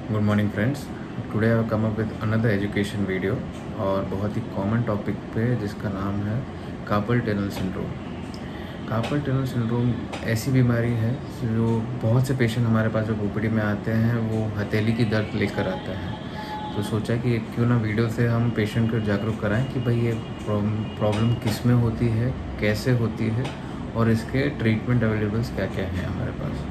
Good morning friends. Today I come up with another education video और बहुत ही common topic पे जिसका नाम है carpal tunnel syndrome. Carpal tunnel syndrome ऐसी बीमारी है जो बहुत से पेशेंट हमारे पास जो ओपीडी में आते हैं वो हथेली की दर्द लेकर आते हैं। तो सोचा कि क्यों ना वीडियो से हम पेशेंट को जागरूक कराएं कि भाई ये प्रॉब्लम किस में होती है, कैसे होती है और इसके ट्रीटमेंट अवेलेबल्स क्या क्या हैं हमारे पास।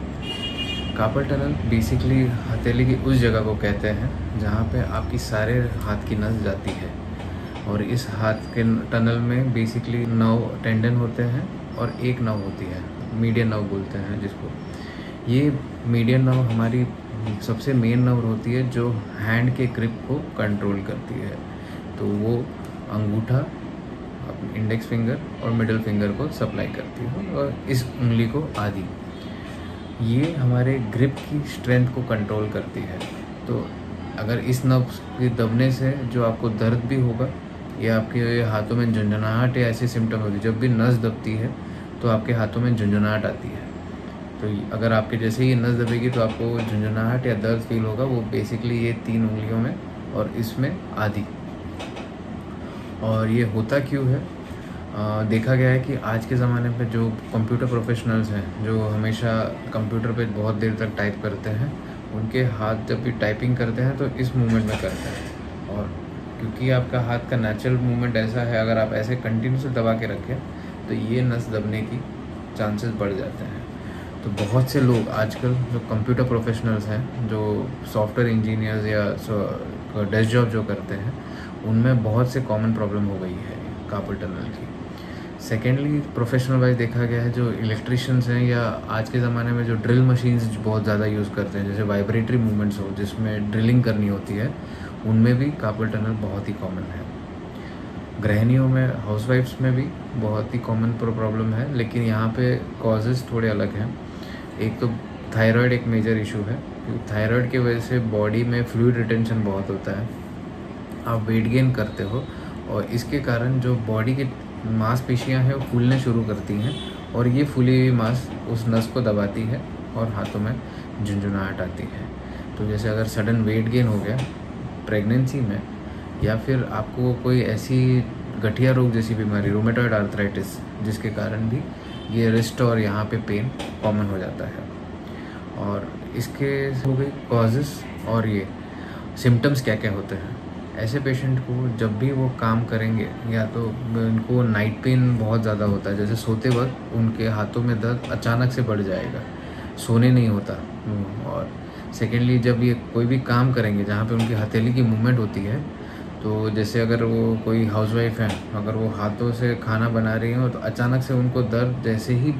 कार्पल टनल बेसिकली हथेली की उस जगह को कहते हैं जहाँ पे आपकी सारे हाथ की नस जाती है और इस हाथ के टनल में बेसिकली 9 टेंडन होते हैं और एक नर्व होती है, मीडियन नर्व बोलते हैं जिसको। ये मीडियन नर्व हमारी सबसे मेन नर्व होती है जो हैंड के ग्रिप को कंट्रोल करती है। तो वो अंगूठा, इंडेक्स फिंगर और मिडिल फिंगर को सप्लाई करती है और इस उंगली को आदि। ये हमारे ग्रिप की स्ट्रेंथ को कंट्रोल करती है। तो अगर इस नर्व के दबने से जो आपको दर्द भी होगा या आपके हाथों में झंझनाहट या ऐसी सिम्टम होती है, जब भी नस दबती है तो आपके हाथों में झंझनाहट आती है। तो अगर आपके जैसे ही नस दबेगी तो आपको झंझनाहट या दर्द फील होगा, वो बेसिकली ये 3 उंगलियों में और इसमें आदि। और ये होता क्यों है? देखा गया है कि आज के ज़माने पे जो कंप्यूटर प्रोफेशनल्स हैं जो हमेशा कंप्यूटर पे बहुत देर तक टाइप करते हैं, उनके हाथ जब भी टाइपिंग करते हैं तो इस मूवमेंट में करते हैं। और क्योंकि आपका हाथ का नेचुरल मूवमेंट ऐसा है, अगर आप ऐसे कंटिन्यूसली दबा के रखें तो ये नस दबने की चांसेस बढ़ जाते हैं। तो बहुत से लोग आजकल जो कंप्यूटर प्रोफेशनल्स हैं, जो सॉफ्टवेयर इंजीनियर्स या डेस्क जॉब जो करते हैं, उनमें बहुत से कॉमन प्रॉब्लम हो गई है कार्पल टनल की। सेकेंडली प्रोफेशनल वाइज देखा गया है जो इलेक्ट्रिशियंस हैं या आज के ज़माने में जो ड्रिल मशीन्स बहुत ज़्यादा यूज़ करते हैं, जैसे वाइब्रेटरी मूवमेंट्स हो जिसमें ड्रिलिंग करनी होती है, उनमें भी कार्पल टनल बहुत ही कॉमन है। गृहिणियों में, हाउसवाइफ्स में भी बहुत ही कॉमन प्रॉब्लम है, लेकिन यहाँ पे कॉजेज़ थोड़े अलग हैं। एक तो थायराइड एक मेजर इशू है, क्योंकि थायराइड की वजह से बॉडी में फ्लूइड रिटेंशन बहुत होता है। आप वेट गेन करते हो और इसके कारण जो बॉडी की मांसपेशियां हैं वो फूलने शुरू करती हैं और ये फूली हुई मांस उस नस को दबाती है और हाथों में झुंझुनाहट आती है। तो जैसे अगर सडन वेट गेन हो गया प्रेगनेंसी में, या फिर आपको कोई ऐसी गठिया रोग जैसी बीमारी, रूमेटॉइड आर्थराइटिस, जिसके कारण भी ये रिस्ट और यहाँ पे पेन कॉमन हो जाता है। और इसके हो गई कॉजेस और ये सिम्टम्स क्या क्या होते हैं। ऐसे पेशेंट को जब भी वो काम करेंगे, या तो उनको नाइट पेन बहुत ज़्यादा होता है, जैसे सोते वक्त उनके हाथों में दर्द अचानक से बढ़ जाएगा, सोने नहीं होता। और सेकेंडली जब ये कोई भी काम करेंगे जहाँ पे उनकी हथेली की मूवमेंट होती है, तो जैसे अगर वो कोई हाउसवाइफ है, अगर वो हाथों से खाना बना रही हो तो अचानक से उनको दर्द जैसे ही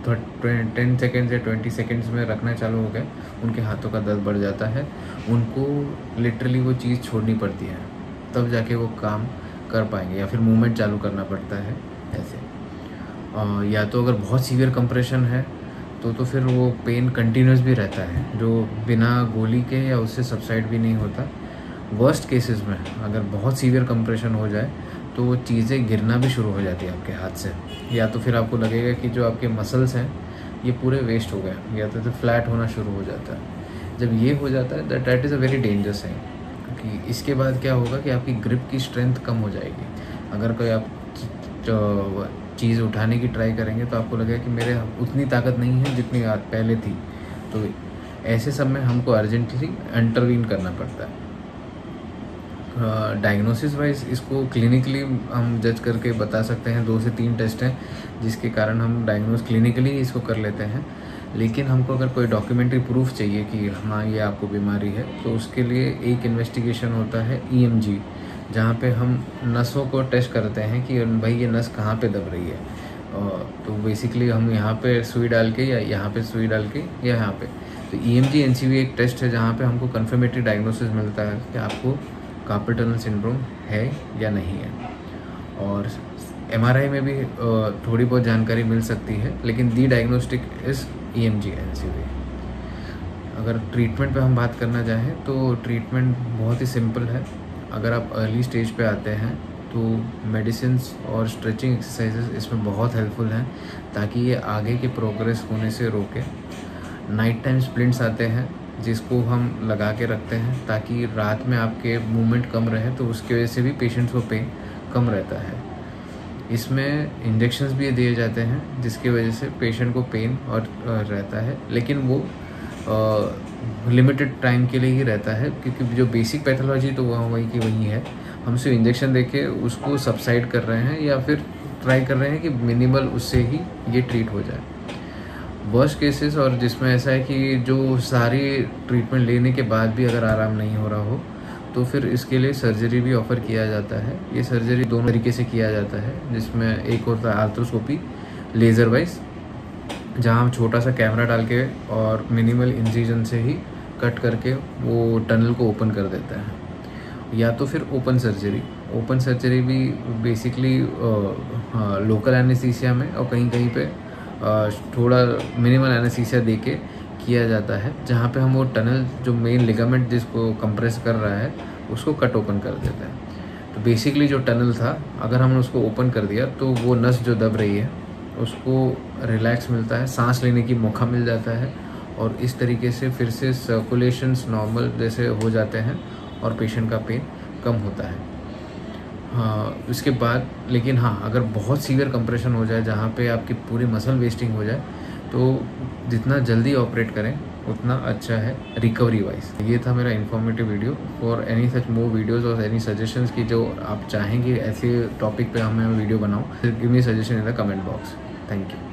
10 सेकेंड्स या 20 सेकेंड्स में रखना चालू हो गया, उनके हाथों का दर्द बढ़ जाता है। उनको लिटरली वो चीज़ छोड़नी पड़ती है, तब जाके वो काम कर पाएंगे, या फिर मूवमेंट चालू करना पड़ता है ऐसे। या तो अगर बहुत सीवियर कंप्रेशन है तो फिर वो पेन कंटिन्यूस भी रहता है, जो बिना गोली के या उससे सबसाइड भी नहीं होता। वर्स्ट केसेस में अगर बहुत सीवियर कंप्रेशन हो जाए तो वो चीज़ें गिरना भी शुरू हो जाती है आपके हाथ से, या तो फिर आपको लगेगा कि जो आपके मसल्स हैं ये पूरे वेस्ट हो गए, या तो फ्लैट होना शुरू हो जाता है। जब ये हो जाता है that is a very dangerous thing, क्योंकि इसके बाद क्या होगा कि आपकी ग्रिप की स्ट्रेंथ कम हो जाएगी। अगर कोई आप चीज़ उठाने की ट्राई करेंगे तो आपको लगेगा कि मेरे उतनी ताकत नहीं है जितनी पहले थी। तो ऐसे समय हमको अर्जेंटली इंटरवीन करना पड़ता है। डायग्नोसिस वाइज इसको क्लिनिकली हम जज करके बता सकते हैं। 2 से 3 टेस्ट हैं जिसके कारण हम डायग्नोस क्लिनिकली इसको कर लेते हैं। लेकिन हमको अगर कोई डॉक्यूमेंट्री प्रूफ चाहिए कि हाँ ये आपको बीमारी है, तो उसके लिए एक इन्वेस्टिगेशन होता है EMG, जहाँ पे हम नसों को टेस्ट करते हैं कि भाई ये नस कहाँ पे दब रही है। तो बेसिकली हम यहाँ पे सुई डाल के या यहाँ पे सुई डाल के या यहाँ पे, तो EMG NCV एक टेस्ट है जहाँ पे हमको कन्फर्मेटरी डायग्नोसिस मिलता है कि आपको कार्पल टनल सिंड्रोम है या नहीं है। और MRI में भी थोड़ी बहुत जानकारी मिल सकती है, लेकिन दी डायग्नोस्टिक इज़ EMG NCV। अगर ट्रीटमेंट पे हम बात करना चाहें तो ट्रीटमेंट बहुत ही सिंपल है। अगर आप अर्ली स्टेज पे आते हैं तो मेडिसिन्स और स्ट्रेचिंग एक्सरसाइजेस इसमें बहुत हेल्पफुल हैं, ताकि ये आगे के प्रोग्रेस होने से रोके। नाइट टाइम स्प्लिंट्स आते हैं जिसको हम लगा के रखते हैं ताकि रात में आपके मूवमेंट कम रहे, तो उसकी वजह से भी पेशेंट्स को पेन कम रहता है। इसमें इंजेक्शंस भी दिए जाते हैं जिसकी वजह से पेशेंट को पेन और रहता है, लेकिन वो लिमिटेड टाइम के लिए ही रहता है, क्योंकि जो बेसिक पैथोलॉजी तो वहाँ वही की वही है। हम सिर्फ इंजेक्शन देके उसको सबसाइड कर रहे हैं या फिर ट्राई कर रहे हैं कि मिनिमल उससे ही ये ट्रीट हो जाए। वर्स्ट केसेस और जिसमें ऐसा है कि जो सारी ट्रीटमेंट लेने के बाद भी अगर आराम नहीं हो रहा हो, तो फिर इसके लिए सर्जरी भी ऑफ़र किया जाता है। ये सर्जरी दोनों तरीके से किया जाता है, जिसमें एक होता है आर्थ्रोस्कोपी लेज़र वाइज, जहाँ हम छोटा सा कैमरा डाल के और मिनिमल इंसिजन से ही कट करके वो टनल को ओपन कर देता है, या तो फिर ओपन सर्जरी। ओपन सर्जरी भी बेसिकली लोकल एनेस्थीसिया में और कहीं कहीं पे थोड़ा मिनिमल एनेस्थीसिया देके किया जाता है, जहाँ पे हम वो टनल जो मेन लिगामेंट जिसको कंप्रेस कर रहा है उसको कट ओपन कर देते हैं। तो बेसिकली जो टनल था, अगर हमने उसको ओपन कर दिया तो वो नस जो दब रही है उसको रिलैक्स मिलता है, सांस लेने की मौका मिल जाता है, और इस तरीके से फिर से सर्कुलेशंस नॉर्मल जैसे हो जाते हैं और पेशेंट का पेन कम होता है। हाँ, इसके बाद लेकिन हाँ, अगर बहुत सीवियर कंप्रेशन हो जाए जहाँ पे आपकी पूरी मसल वेस्टिंग हो जाए, तो जितना जल्दी ऑपरेट करें उतना अच्छा है रिकवरी वाइज। ये था मेरा informative video. For any such more videos और एनी सजेशंस की जो आप चाहेंगे ऐसे टॉपिक पे हमें वीडियो बनाऊँ, give me suggestion in the comment box. Thank you.